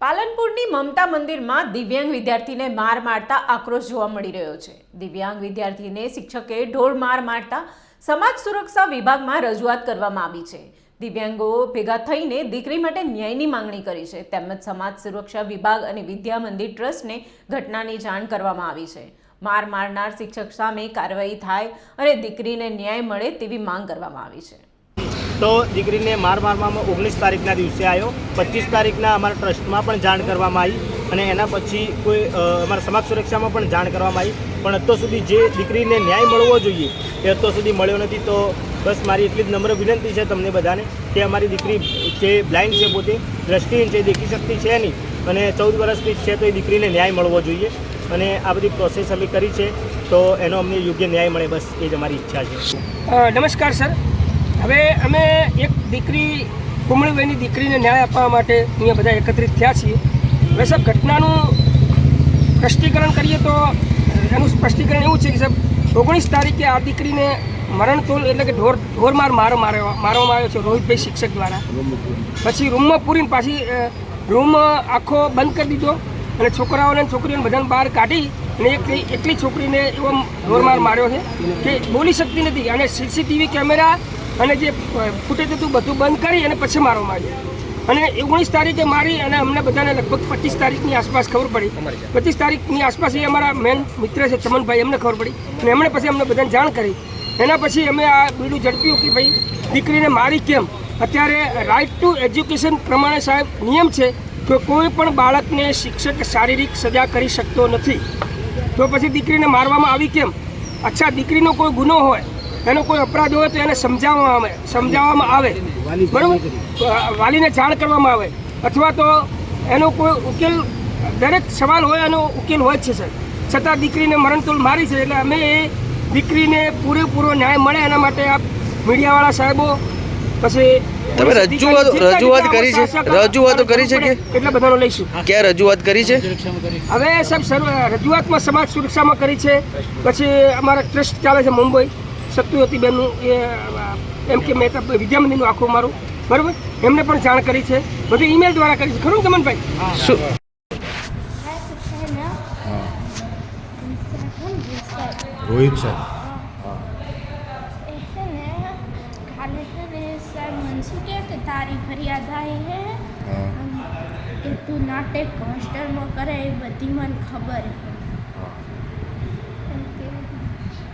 પાલનપુરની મમતા મંદિરમાં દિવ્યાંગ વિદ્યાર્થીને માર મારતા આક્રોશ જોવા મળી રહ્યો છે। દિવ્યાંગ વિદ્યાર્થીને શિક્ષકે ઢોર માર મારતા સમાજ સુરક્ષા વિભાગમાં રજૂઆત કરવામાં આવી છે। દિવ્યાંગો ભેગા થઈને દીકરી માટે ન્યાયની માંગણી કરી છે, તેમજ સમાજ સુરક્ષા વિભાગ અને વિદ્યા મંદિર ટ્રસ્ટને ઘટનાની જાણ કરવામાં આવી છે। માર મારનાર શિક્ષક સામે કાર્યવાહી થાય અને દીકરીને ન્યાય મળે તેવી માંગ કરવામાં આવી છે। તો દીકરીને મારવામાં 19 તારીખના દિવસે આવ્યો, 25 તારીખના અમારા ટ્રસ્ટમાં પણ જાણ કરવામાં આવી અને એના પછી કોઈ અમારા સમાજ સુરક્ષામાં પણ જાણ કરવામાં આવી, પણ અત્યાર સુધી જે દીકરીને ન્યાય મળવો જોઈએ એ અત્યાર સુધી મળ્યો નથી। તો બસ મારી એટલી જ નમ્ર વિનંતી છે તમને બધાને કે અમારી દીકરી જે બ્લાઇન્ડ છે, પોતે દ્રષ્ટિહીન છે, દેખી શકતી છે નહીં અને 14 વર્ષની છે, તો એ દીકરીને ન્યાય મળવો જોઈએ અને આ બધી પ્રોસેસ અમે કરી છે, તો એનો અમને યોગ્ય ન્યાય મળે, બસ એ જ અમારી ઈચ્છા છે। નમસ્કાર સર, હવે અમે એક દીકરી કુમળીભાઈની દીકરીને ન્યાય આપવા માટે અહીંયા બધા એકત્રિત થયા છીએ। હવે સાહેબ, ઘટનાનું સ્પષ્ટીકરણ કરીએ તો એનું સ્પષ્ટીકરણ એવું છે કે સાહેબ 19 તારીખે આ દીકરીને મરણતોલ એટલે કે ઢોરમાર મારવામાં આવ્યો છે રોહિતભાઈ શિક્ષક દ્વારા। પછી રૂમમાં પૂરીને પાછી રૂમ આખો બંધ કરી દીધો અને છોકરાઓને છોકરીઓને બધાને બહાર કાઢી અને એકલી છોકરીને એવો ઢોરમાર માર્યો છે કે બોલી શકતી નથી અને સીસીટીવી કેમેરા અને જે ફૂટેજ હતું બધું બંધ કરી અને પછી મારવામાં આવ્યો અને 19 તારીખે મારી અને અમને બધાને લગભગ 25 તારીખની આસપાસ ખબર પડી। 25 તારીખની આસપાસ એ અમારા મેન મિત્ર છે ચમનભાઈ, એમને ખબર પડી અને એમણે પછી અમને બધાને જાણ કરી। એના પછી અમે આ બીડું ઝડપ્યું કે ભાઈ દીકરીને મારી કેમ। અત્યારે રાઇટ ટુ એજ્યુકેશન પ્રમાણે સાહેબ નિયમ છે કે કોઈ પણ બાળકને શિક્ષક શારીરિક સજા કરી શકતો નથી, તો પછી દીકરીને મારવામાં આવી કેમ? અચ્છા, દીકરીનો કોઈ ગુનો હોય, એનો કોઈ અપરાધ હોય તો એને સમજાવવામાં આવે, બરાબર, વાલીને જાણ કરવામાં આવે, અથવા તો એનો કોઈ ઉકેલ, દરેક સવાલ હોય એનો ઉકેલ હોય જ છે સર, છતાં દીકરીને મરણતોલ મારી છે। એટલે અમે એ દીકરીને પૂરેપૂરો ન્યાય મળે એના માટે આ મીડિયાવાળા સાહેબો પછી તમે રજૂઆત કરી છે, રજૂઆતો કરી છે કે એટલે બધાનો લઈશું। ક્યાં રજૂઆત કરી છે? હવે સાહેબ રજૂઆતમાં સમાજ સુરક્ષામાં કરી છે, પછી અમારા ટ્રસ્ટ ચાલે છે મુંબઈ સત્યવતીબેનનું, એ એમ કે મહેતા વિદ્યા મંદિરનું આખું મારું, બરાબર, એમને પણ જાણ કરી છે, બધું ઈમેલ દ્વારા કરી છે, ખરું ચમનભાઈ? શું રોહિત સાહેબ તારી ફરિયાદ આવી હે કે તું નાટક હોસ્ટેલમાં કરે એ બધી મને ખબર હે।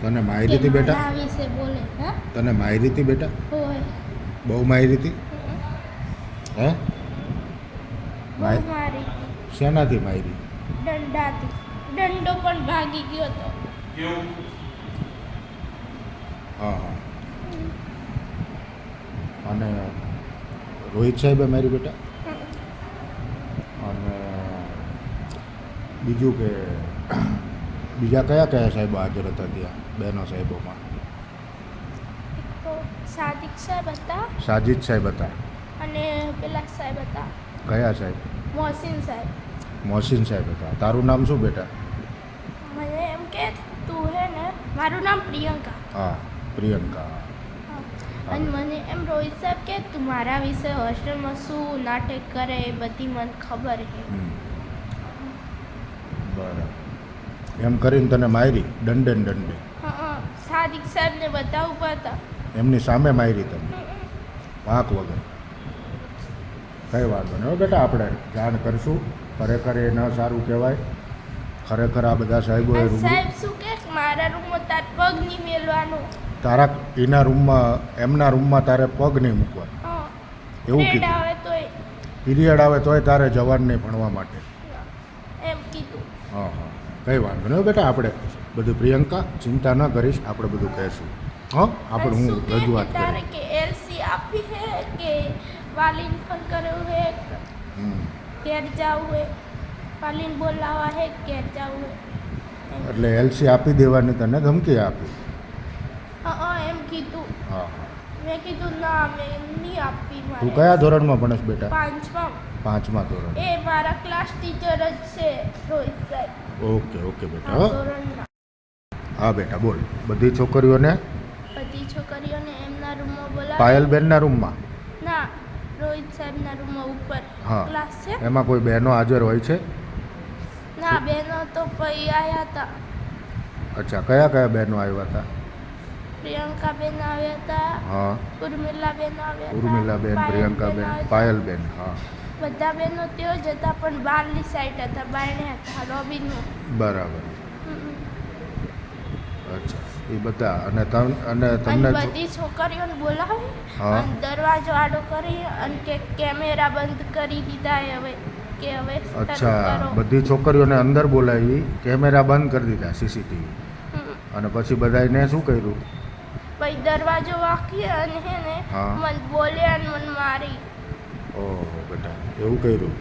તને મારી હતી બેટા? આ વિશે બોલે હે? તને મારી હતી બેટા? હોય, બહુ મારી હતી? હે? મારી શેનાથી મારી? દંડાથી, દંડો પણ ભાગી ગયો તો। હા હા, અને રોહિત સાહેબે મારી બેટા? અને બીજું કે બીજા કયા કયા સાહેબો હાજર હતા ત્યાં બહેનો સાહેબોમાં? તો સાદિક સાહેબ હતા, સાજિદ સાહેબ હતા અને પેલા સાહેબ હતા કયા સાહેબ? મોહસિન સાહેબ। મોહસિન સાહેબ હતા। તારું નામ શું બેટા? મને એમ કે તું હે ને, મારું નામ પ્રિયંકા। હા, પ્રિયંકા। અને મને એમ રોહિત સાહેબ કે તું મારા વિશે હોસ્ટેલમાં શું નાટક કરે એ બધી મને ખબર છે। બરાબર, એમ કરીને તને મારી દંડે ને દંડે? હા, સાદિક સાહેબને બધા ઊભા હતા, એમની સામે મારી તને વાંક વગર? કંઈ વાંધો નહીં બેટા, આપણે જાણ કરીશું। ખરેખર એ ન સારું કહેવાય, ખરેખર આ બધા સાહેબોએ સાહેબ શું કે મારા રૂમમાં તાર પગ નહીં મેલવાનો, તારા એના રૂમમાં, એમના રૂમમાં તારે પગ નહીં મૂકવાનો, એવું કીધું? આવે તોય પીરિયડ આવે તોય તારે જવાનું નહીં ભણવા માટે, એમ કીધું। હા હા, કંઈ વાંધો નહીં બેટા, આપણે બધું, પ્રિયંકા ચિંતા ન કરીશ, આપણે બધું કહેશું। હા, આપણે હું રજૂઆત તારે કરીશ। કે એલસી આપી હે કે વાલીને ફોન કર્યો હે, ઘેર જાવું હે, વાલીને બોલાવા હે, ઘેર જાવું હે, એટલે એલસી આપી દેવાની તને ધમકી આપી? હા, એમ કીધું। હા હા, મેં કીધું ના, મેં નહીં આપી। તું કયા ધોરણમાં ભણેશ બેટા? 5મા। 5મા ધોરણ? એ મારા ક્લાસ ટીચર જ છે રોહિત સાહેબ। ઓકે ઓકે બેટા, હા ધોરણના હા બેટા, બોલ। બધી છોકરીઓને, બધી છોકરીઓને એમના રૂમમાં બોલાવી, પાયલબેનના રૂમમાં? ના, રોહિત સાહેબના રૂમમાં ઉપર હા. ક્લાસ છે. એમાં કોઈ બહેનો હાજર હોય છે? ના, બહેનો તો પછી આવ્યા હતા. અચ્છા, કયા કયા બહેનો આવ્યા હતા? પ્રિયંકાબેન આવ્યા હતા, હા, ઉર્મિલાબેન આવ્યા હતા, ઉર્મિલાબેન, પાયલબેન પ્રિયંકાબેન, આવ્યા હતા. પાયલબેન. હા, બધા બહેનો ત્યાં જ હતા પણ બહારની સાઈડ હતા, બારણે હતા લોબીનું. બરાબર. હમ. અચ્છા, એ બધા અને અને તમને બધી છોકરીઓને બોલાવી હા. અને દરવાજો આડો કરી અને કે કેમેરા બંધ કરી દીધા હવે કે હવે શરૂ અચ્છા, કરો. બધી છોકરીઓને અંદર બોલાવી, કેમેરા બંધ કરી દીધા, સીસીટીવી. હમ. અને પછી બધાને શું કર્યું? પછી દરવાજો વાંકી અને હે ને હા. મને બોલ્યા અને મને મારી. ઓહો બેટા, એવું કર્યું.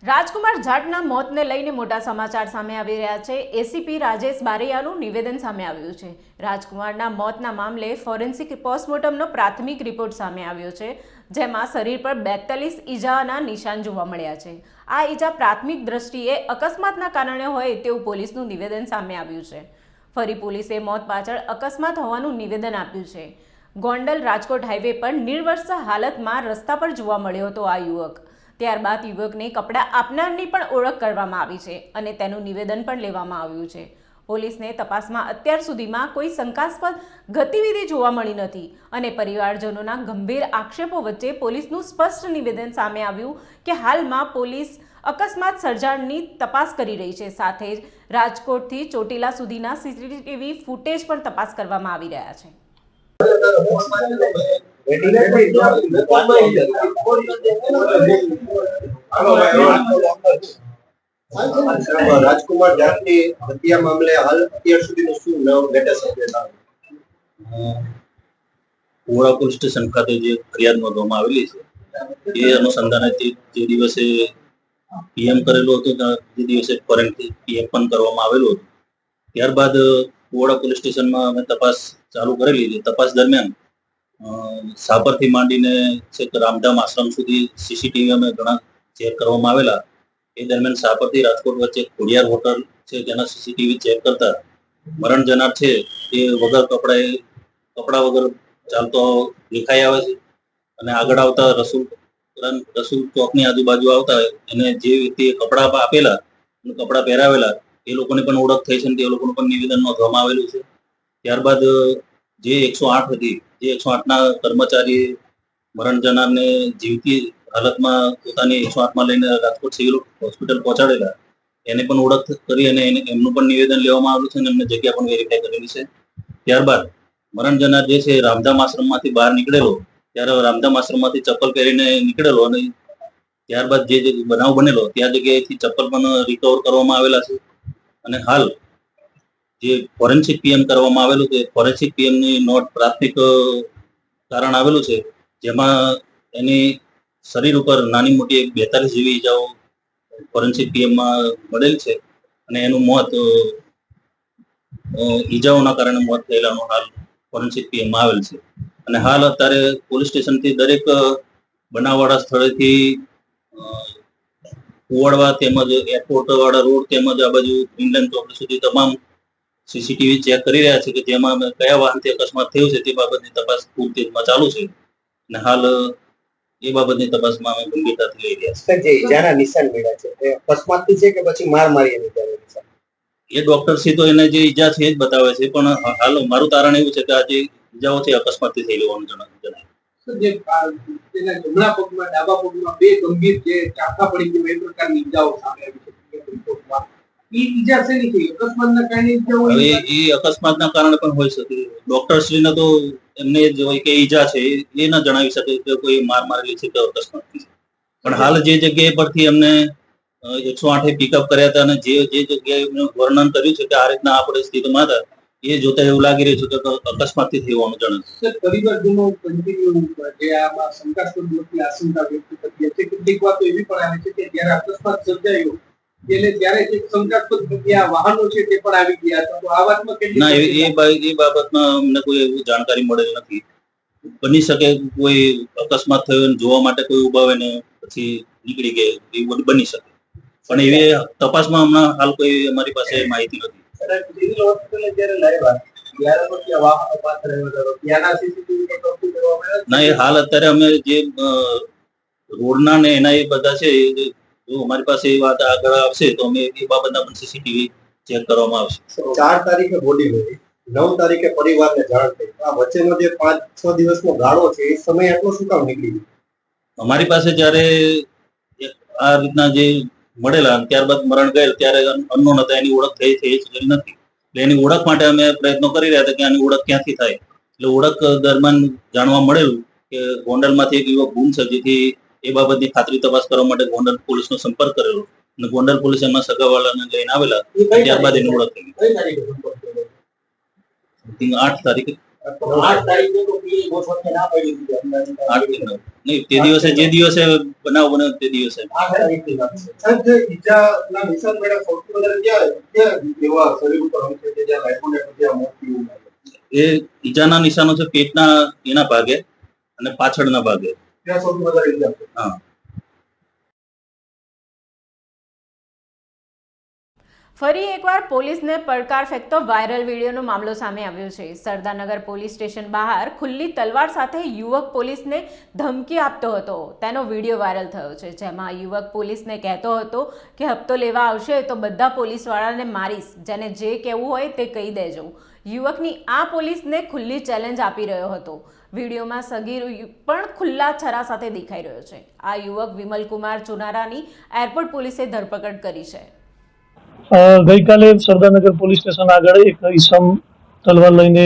રાજકુમાર જાટના મોતને લઈને મોટા સમાચાર સામે આવી રહ્યા છે. એસીપી રાજેશ બારૈયાનું નિવેદન સામે આવ્યું છે. રાજકુમારના મોતના મામલે ફોરેન્સિક પોસ્ટમોર્ટમનો પ્રાથમિક રિપોર્ટ સામે આવ્યો છે, જેમાં શરીર પર 42 ઈજાના નિશાન જોવા મળ્યા છે. આ ઈજા પ્રાથમિક દ્રષ્ટિએ અકસ્માતના કારણે હોય તેવું પોલીસનું નિવેદન સામે આવ્યું છે. ફરી પોલીસે મોત પાછળ અકસ્માત હોવાનું નિવેદન આપ્યું છે. ગોંડલ રાજકોટ હાઈવે પર નિર્વસ્ત્ર હાલતમાં રસ્તા પર જોવા મળ્યો હતો આ યુવક. ત્યારબાદ યુવકને કપડાં આપનારની પણ ઓળખ કરવામાં આવી છે અને તેનું નિવેદન પણ લેવામાં આવ્યું છે. પોલીસને તપાસમાં અત્યાર સુધીમાં કોઈ શંકાસ્પદ ગતિવિધિ જોવા મળી નથી અને પરિવારજનોના ગંભીર આક્ષેપો વચ્ચે પોલીસનું સ્પષ્ટ નિવેદન સામે આવ્યું કે હાલમાં પોલીસ અકસ્માત સર્જાણની તપાસ કરી રહી છે. સાથે જ રાજકોટથી ચોટીલા સુધીના સીસીટીવી ફૂટેજ પણ તપાસ કરવામાં આવી રહ્યા છે. રાજકુમાર જાટની હત્યા મામલે હાલ અત્યાર સુધીનું શું લેટેસ્ટ અપડેટ આવે? કુવાડા પોલીસ સ્ટેશન ખાતે જે ફરિયાદ નોંધવામાં આવેલી છે એ અનુસંધાને જે દિવસે પીએમ કરેલું હતું જે દિવસે ફોરેન્સિક પીએમ પણ કરવામાં આવેલું હતું. ત્યારબાદ કુવાડા પોલીસ સ્ટેશનમાં અમે તપાસ ચાલુ કરેલી છે. તપાસ દરમિયાન સાપરથી માંડીને છેક રામધામ આશ્રમ સુધી સીસીટીવી અમે ઘણા ચેક કરવામાં આવેલા. એ દરમિયાન સાપરથી રાજકોટ વચ્ચે ખોડિયાર હોટલ છે તેના સીસીટીવી ચેક કરતા મરણ જનાર છે એ વગર કપડા વગર ચાલતો દેખાઈ આવે છે અને આગળ આવતા રસુલ ચોકની આજુબાજુ આવતા એને જે વ્યક્તિએ કપડા આપેલા કપડા પહેરાવેલા એ લોકોની પણ ઓળખ થઈ છે, તે લોકોનું પણ નિવેદન નોંધવામાં આવેલું છે. ત્યારબાદ જે 108 હતી, જે 108ના કર્મચારી મરણ જનારને જીવતી હાલતમાં પોતાની 108માં લઈને રાજકોટ સિવિલ હોસ્પિટલ પહોંચાડેલા એને પણ ઓળખ કરી અને એમનું પણ નિવેદન લેવામાં આવ્યું છે અને એમને જગ્યા પણ વેરીફાઈ કરેલી છે. ત્યારબાદ મરણ જનાર જે છે રામધામ આશ્રમમાંથી બહાર નીકળેલો, ત્યારે રામધામ આશ્રમમાંથી ચપ્પલ પહેરીને નીકળેલો અને ત્યારબાદ જે બનાવ બનેલો ત્યાં જગ્યાએથી ચપ્પલ પણ રિકવર કરવામાં આવેલા છે. અને હાલ જે ફોરેન્સિક પીએમ કરવામાં આવેલું છે, ફોરેન્સિક પીએમની નોટ પ્રાથમિક કારણ આવેલું છે, જેમાં એની શરીર ઉપર નાની મોટી 42 જેવી ઈજાઓ ફોરેન્સિક પીએમમાં મળેલ છે અને એનું મોત ઈજાઓના કારણે મોત થયેલાનું હાલ ફોરેન્સિક પીએમમાં આવેલ છે. અને હાલ અત્યારે પોલીસ સ્ટેશનથી દરેક બનાવવાળા સ્થળેથી કુવાડવા તેમજ એરપોર્ટ વાળા રોડ તેમજ આ બાજુ ગ્રીનલેન્ડ ચોક સુધી તમામ સીસીટીવી ચેક કરી રહ્યા છે કે જેમાં કયા વાહનથી અકસ્માત થયું છે તે બાબતની તપાસ ખૂબ તેજમાં ચાલુ છે અને હાલ એ બાબતની તપાસમાં અમે ગંભીરતાથી લઈ રહ્યા છીએ. જે ઈજાના નિશાન મળ્યા છે તે અકસ્માતથી છે કે પછી માર મારીને ઈજાના નિશાન? એ ડોક્ટરશ્રી તો એને જે ઈજા છે એ જ બતાવે છે, પણ હાલ મારું તારણ એવું છે કે આ જે ઈજાઓ છે અકસ્માતથી થઈ હોવાનું જણાય. જે તેના જમણા પગમાં ડાબા પગમાં બે ગંભીર જે ચાકા પડી ગઈ એ પ્રકારની ઈજાઓ સામે આવી છે રિપોર્ટમાં. એ ઈજા શેની થઈ? અકસ્માતના કારણે ઈજા હોય? હવે એ અકસ્માતના કારણે પણ હોઈ શકે. ડોક્ટરશ્રીને તો એમને જે હોય કે ઈજા છે એ ના જણાવી શકે કે કોઈ માર મારેલી છે કે અકસ્માતથી. પણ હાલ જે જગ્યાએ પરથી અમને 108 પિકઅપ કર્યા હતા અને જે જગ્યાએ વર્ણન કર્યું છે કે આ રીતના આપણે સ્થિતિમાં હતા એ જોતા એવું લાગી રહ્યું છે કે અકસ્માતથી થઈ હોવાનું જણાય. પરિવારજનો કન્ટિન્યુ જે આમાં શંકાસ્પદ મોટી આશંકા વ્યક્ત કરી છે. કેટલીક વાતો એવી પણ આવે છે કે જ્યારે અકસ્માત સર્જાયો એટલે ત્યારે જે શંકાસ્પદ જગ્યા વાહનો છે તે પણ આવી ગયા હતા. તો આ વાતમાં ના, કેટલી એ બાબતમાં અમને કોઈ એવી જાણકારી મળેલ નથી. બની શકે કોઈ અકસ્માત થયો જોવા માટે કોઈ ઉભા હોય ને પછી નીકળી ગયા એવું બની શકે, પણ એવી તપાસમાં હમણાં હાલ કોઈ અમારી પાસે માહિતી નથી. સિવિલ હોસ્પિટલે જ્યારે લાવ્યા ત્યારે તો ત્યાં વાહનો પાછળ આવ્યા હતા. ત્યાંના સીસીટીવી ની કબજે કરવામાં આવ્યા ના, એ હાલ અત્યારે અમે જે રોડના ને એના એ બધા છે, જો અમારી પાસે એ વાત આગળ આવશે તો અમે એ બાબતના પણ સીસીટીવી ચેક કરવામાં આવશે. 4 તારીખે બોડી મળી, 9 તારીખે પરિવારને જાણ થઈ. આ વચ્ચેનો જે 5-6 દિવસનો ગાળો છે એ સમય આટલો શું કામ નીકળી ગયો? અમારી પાસે જ્યારે આ રીતના જે મળેલા ત્યારબાદ મરણ ગયેલ ત્યારે અનનોન હતા, એની ઓળખ થઈ નથી. એટલે એની ઓળખ માટે અમે પ્રયત્નો કરી રહ્યા હતા કે આની ઓળખ ક્યાંથી થાય. એટલે ઓળખ દરમિયાન જાણવા મળેલું કે ગોંડલમાંથી એક યુવક ગુમ છે, જેથી એ બાબતની ખાતરી તપાસ કરવા માટે ગોંડલ પોલીસનો સંપર્ક કરેલો અને ગોંડલ પોલીસ એમના સગાવાળાને લઈને આવેલા. ત્યારબાદ એની ઓળખ થઈ. કઈ તારીખે સંપર્ક કર્યો? 8 તારીખે 8 તારીખે તો પીએ ગોઠવણને ના પાડી દીધી અંદાજે. 8 નહીં, તે દિવસે જે દિવસે બનાવ બન્યો તે દિવસે 8 તારીખની વાત છે. સાહેબ, જે ઈજાના નિશાન મળ્યા સૌથી વધારે ક્યાં એવા શરીર ઉપર હોય છે કે જ્યાં લાઈફોને ત્યાં મોત થયું? એ ઈજાના નિશાનો છે પેટના એના ભાગે અને પાછળના ભાગે. ત્યાં સૌથી વધારે ઈજા છે. હા. ફરી એકવાર પોલીસને પડકાર ફેંકતો વાયરલ વિડીયોનો મામલો સામે આવ્યો છે. સરદારનગર પોલીસ સ્ટેશન બહાર ખુલ્લી તલવાર સાથે યુવક પોલીસને ધમકી આપતો હતો. તેનો વિડીયો વાયરલ થયો છે, જેમાં યુવક પોલીસને કહેતો હતો કે હપ્તો લેવા આવશે તો બધા પોલીસવાળાને મારીશ, જેને જે કહેવું હોય તે કહી દેજો. યુવકની આ પોલીસને ખુલ્લી ચેલેન્જ આપી રહ્યો હતો. વિડીયોમાં સગીર પણ ખુલ્લા છરા સાથે દેખાઈ રહ્યો છે. આ યુવક વિમલકુમાર ચુનારાની એરપોર્ટ પોલીસે ધરપકડ કરી છે. ગઈકાલે સરદારનગર પોલીસ સ્ટેશન આગળ એક ઈસમ તલવાર લઈને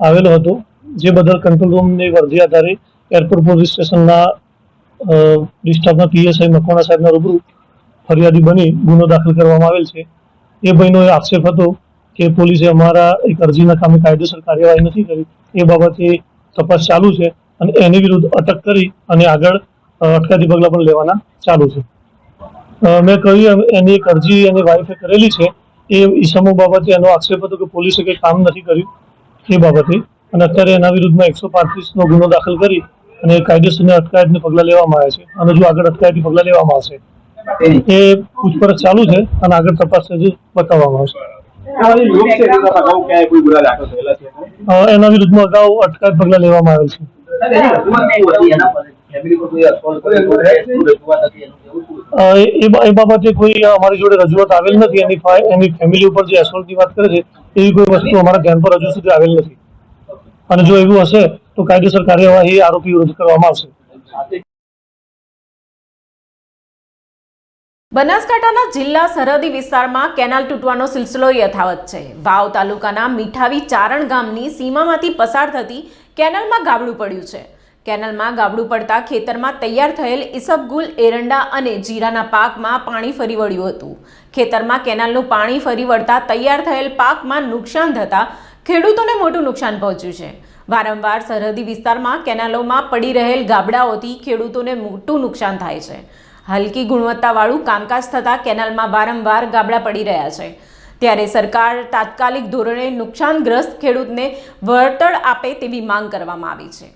આવેલો હતો, જે બદલ કંટ્રોલ રૂમની વર્ધી આધારે એરપોર્ટ પોલીસ સ્ટેશનના ડિસ્ટ્રિક્ટના પીએસઆઈ મકવાણા સાહેબના રૂબરૂ ફરિયાદી બની ગુનો દાખલ કરવામાં આવેલ છે. એ ભાઈનો એ આક્ષેપ હતો કે પોલીસે અમારા એક અરજીના કામે કાયદેસર કાર્યવાહી નથી કરી. એ બાબતે તપાસ ચાલુ છે અને એની વિરુદ્ધ અટક કરી અને આગળ અટકાયતી પગલાં પણ લેવાના ચાલુ છે. મેં કહ્યું એની એક અરજી એની વાઈફે કરેલી છે. એ ઈસમો બાબતે એનો આક્ષેપ હતો કે પોલીસે કંઈ કામ નથી કર્યું એ બાબતે, અને અત્યારે એના વિરુદ્ધમાં 135નો ગુનો દાખલ કરી અને કાયદેસરની અટકાયતના પગલાં લેવામાં આવ્યા છે. અને જો આગળ અટકાયતી પગલાં લેવામાં આવશે એ પૂછપરછ ચાલુ છે અને આગળ તપાસ બતાવવામાં આવશે. એના વિરુદ્ધમાં અગાઉ અટકાયત પગલાં લેવામાં આવેલ છે. એ બાબતે કોઈ અમારી જોડે રજૂઆત આવેલ નથી. એની ફેમિલી ઉપર જે એસોલ્ટની વાત કરે છે એવી કોઈ વસ્તુ અમારા ધ્યાન પર હજુ સુધી આવેલ નથી, અને જો એવું હશે તો કાયદેસર કાર્યવાહી આરોપી વિરુદ્ધ કરવામાં આવશે. બનાસકાંઠાના જિલ્લા સરહદી વિસ્તારમાં કેનાલ તૂટવાનો સિલસિલો યથાવત છે. વાવ તાલુકાના મીઠાવી ચારણ ગામની સીમામાંથી પસાર થતી કેનાલમાં ગાબડું પડ્યું છે. કેનાલમાં ગાબડું પડતા ખેતરમાં તૈયાર થયેલ ઈસબગુલ, એરંડા અને જીરાના પાકમાં પાણી ફરી વળ્યું હતું. ખેતરમાં કેનાલનું પાણી ફરી વળતા તૈયાર થયેલ પાકમાં નુકસાન થતાં ખેડૂતોને મોટું નુકસાન પહોંચ્યું છે. વારંવાર સરહદી વિસ્તારમાં કેનાલોમાં પડી રહેલ ગાબડાઓથી ખેડૂતોને મોટું નુકસાન થાય છે. હલકી ગુણવત્તાવાળું કામકાજ થતાં કેનાલમાં વારંવાર ગાબડા પડી રહ્યા છે. ત્યારે સરકાર તાત્કાલિક ધોરણે નુકસાનગ્રસ્ત ખેડૂતને વળતર આપે તેવી માંગ કરવામાં આવી છે.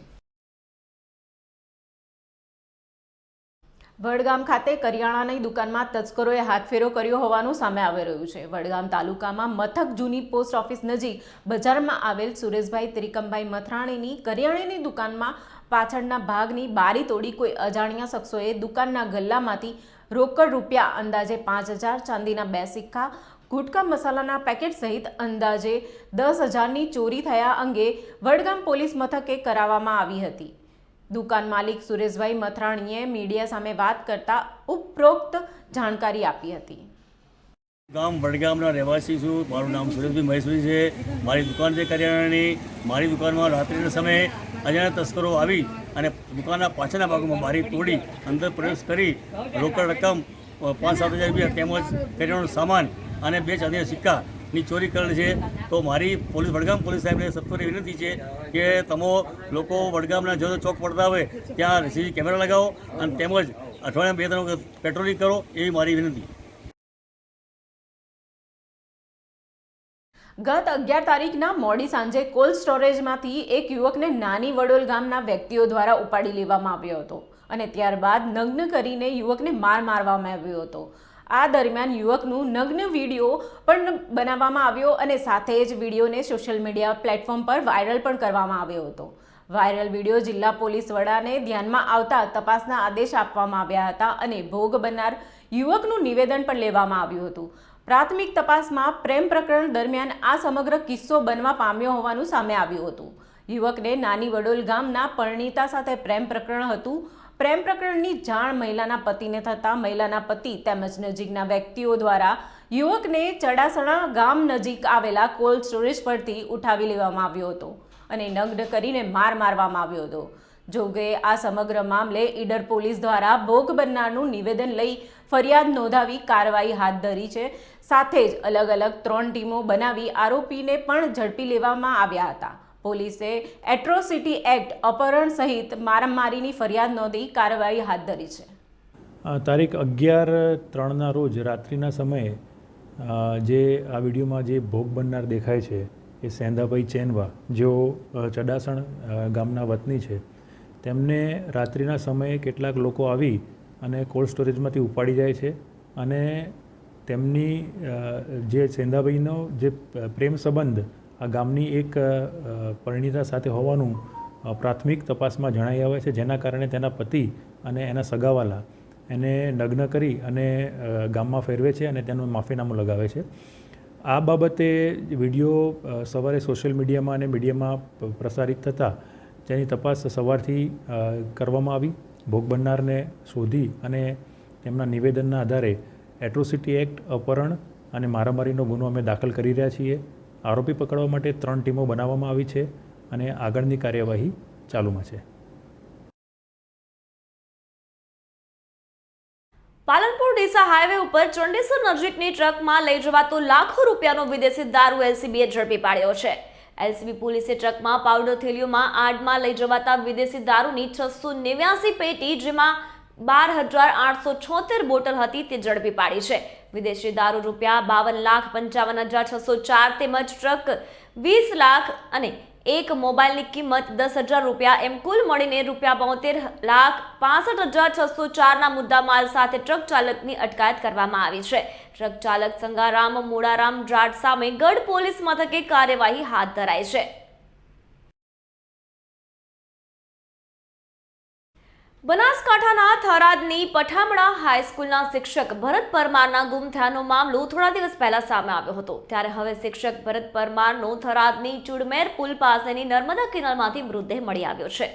વડગામ ખાતે કરિયાણાની દુકાનમાં તસ્કરોએ હાથફેરો કર્યો હોવાનું સામે આવી રહ્યું છે. વડગામ તાલુકામાં મથક જૂની પોસ્ટ ઓફિસ નજીક બજારમાં આવેલ સુરેશભાઈ ત્રિકમભાઈ મથરાણીની કરિયાણાની દુકાનમાં પાછળના ભાગની બારી તોડી કોઈ અજાણ્યા શખ્સોએ દુકાનના ગલ્લામાંથી રોકડ રૂપિયા અંદાજે 5,000, ચાંદીના 2 સિક્કા, ગુટકા મસાલાના પેકેટ સહિત અંદાજે 10,000ની ચોરી થયા અંગે વડગામ પોલીસ મથકે કરાવવામાં આવી હતી. દુકાન માલિક સુરેશભાઈ મથરાણીએ મીડિયા સામે વાત કરતા ઉપરોક્ત જાણકારી આપી હતી. ગામ વડગામના રહેવાસી છું. મારું નામ સુરેશભાઈ મહેશભાઈ છે. મારી દુકાન છે કરિયાણાની. મારી દુકાનમાં રાત્રિના સમયે અજાણ્યા તસ્કરો આવી અને દુકાનના પાછળના ભાગમાં બારી તોડી અંદર પ્રવેશ કરી રોકડ રકમ 5-7 હજાર રૂપિયા તેમજ કરિયાણાનો સામાન અને 2 ચાંદીના સિક્કાની ચોરી કરેલ છે. તો મારી વડગામ પોલીસ સાહેબને સત્વરે વિનંતી છે કે તમે લોકો વડગામના જો ચોક પડતા હોય ત્યાં સીસી કેમેરા લગાવો અને તેમજ અઠવાડિયામાં 2-3 વખત પેટ્રોલિંગ કરો, એવી મારી વિનંતી. ગત 11 તારીખના મોડી સાંજે કોલ્ડ સ્ટોરેજમાંથી એક યુવકને નાની વડોલ ગામના વ્યક્તિઓ દ્વારા ઉપાડી લેવામાં આવ્યો હતો અને ત્યારબાદ નગ્ન કરીને યુવકને મારવામાં આવ્યો હતો. આ દરમિયાન યુવકનું નગ્ન વિડીયો પણ બનાવવામાં આવ્યો અને સાથે જ વિડીયોને સોશિયલ મીડિયા પ્લેટફોર્મ પર વાયરલ પણ કરવામાં આવ્યો હતો. વાયરલ વિડીયો જિલ્લા પોલીસ વડાને ધ્યાનમાં આવતા તપાસના આદેશ આપવામાં આવ્યા હતા અને ભોગ બનનાર યુવકનું નિવેદન પણ લેવામાં આવ્યું હતું. પ્રાથમિક તપાસમાં પ્રેમ પ્રકરણ દરમિયાન આ સમગ્ર કિસ્સો બનવા પામ્યો હોવાનું સામે આવ્યું હતું. યુવકને નાની વડોલ ગામના પરણીતા સાથે પ્રેમ પ્રકરણ હતું. પ્રેમ પ્રકરણની જાણ મહિલાના પતિને થતાં મહિલાના પતિ તેમજ નજીકના વ્યક્તિઓ દ્વારા યુવકને ચડાસણા ગામ નજીક આવેલા કોલ્ડ સ્ટોરેજ પરથી ઉઠાવી લેવામાં આવ્યો હતો અને નગ્ન કરીને માર મારવામાં આવ્યો હતો. જોકે આ સમગ્ર મામલે ઈડર પોલીસ દ્વારા ભોગ બનનારનું નિવેદન લઈ ફરિયાદ નોંધાવી કાર્યવાહી હાથ ધરી છે. સાથે જ અલગ અલગ 3 ટીમો બનાવી આરોપીને પણ ઝડપી લેવામાં આવ્યા હતા. પોલીસે એટ્રોસિટી એક્ટ, અપહરણ સહિત મારામારીની ફરિયાદ નોંધી કાર્યવાહી હાથ ધરી છે. તારીખ 11/3ના રોજ રાત્રિના સમયે જે આ વિડીયોમાં જે ભોગ બનનાર દેખાય છે એ સેંધાભાઈ ચેનવા, જેઓ ચડાસણ ગામના વતની છે, તેમને રાત્રિના સમયે કેટલાક લોકો આવી અને કોલ્ડ સ્ટોરેજમાંથી ઉપાડી જાય છે અને તેમની જે સેંધાભાઈનો જે પ્રેમ સંબંધ આ ગામની એક પરિણીતા સાથે હોવાનું પ્રાથમિક તપાસમાં જણાઈ આવે છે, જેના કારણે તેના પતિ અને એના સગાવાલા એને નગ્ન કરી અને ગામમાં ફેરવે છે અને તેનું માફીનામું લગાવે છે. આ બાબતે વિડીયો સવારે સોશિયલ મીડિયામાં અને મીડિયામાં પ્રસારિત થતાં તેની તપાસ સવારથી કરવામાં આવી. ભોગ બનનારને શોધી અને તેમના નિવેદનના આધારે એટ્રોસિટી એક્ટ, અપહરણ અને મારામારીનો ગુનો અમે દાખલ કરી રહ્યા છીએ. આરોપી પકડવા માટે 3 ટીમો બનાવવામાં આવી છે અને આગળની કાર્યવાહી ચાલુમાં છે. પાલનપુર ડીસા હાઈવે ઉપર ચંડેસર નજીકની ટ્રકમાં લઈ જવાતો લાખો રૂપિયાનો વિદેશી દારૂ એલસીબીએ ઝડપી પાડ્યો છે. એલસીબી પોલીસે ટ્રકમાં પાવડર થેલીઓમાં આડમાં લઈ જવાતા વિદેશી દારૂની 689 પેટી, જેમાં 12,876 બોટલ હતી, તે ઝડપી પાડી છે. વિદેશી દારૂ રૂપિયા 52,55,604 તેમજ ટ્રક 20 લાખ અને એક મોબાઈલની કિંમત 10,000 રૂપિયા, એમ કુલ મળીને રૂપિયા 72,65,604ના મુદ્દામાલ સાથે ટ્રક ચાલકની અટકાયત કરવામાં આવી છે. ટ્રક ચાલક સંગારામ મોડારામ જાટ સામે ગઢ પોલીસ મથકે કાર્યવાહી હાથ ધરાઈ છે. બનાસકાંઠાના થરાદની પઠામડા હાઈસ્કૂલના શિક્ષક ભરત પરમારના ગુમ થયાનો મામલો થોડા દિવસ પહેલા સામે આવ્યો હતો. ત્યારે હવે શિક્ષક ભરત પરમારનો થરાદની ચુડમેર પુલ પાસેની નર્મદા કેનાલમાંથી મૃતદેહ મળી આવ્યો છે.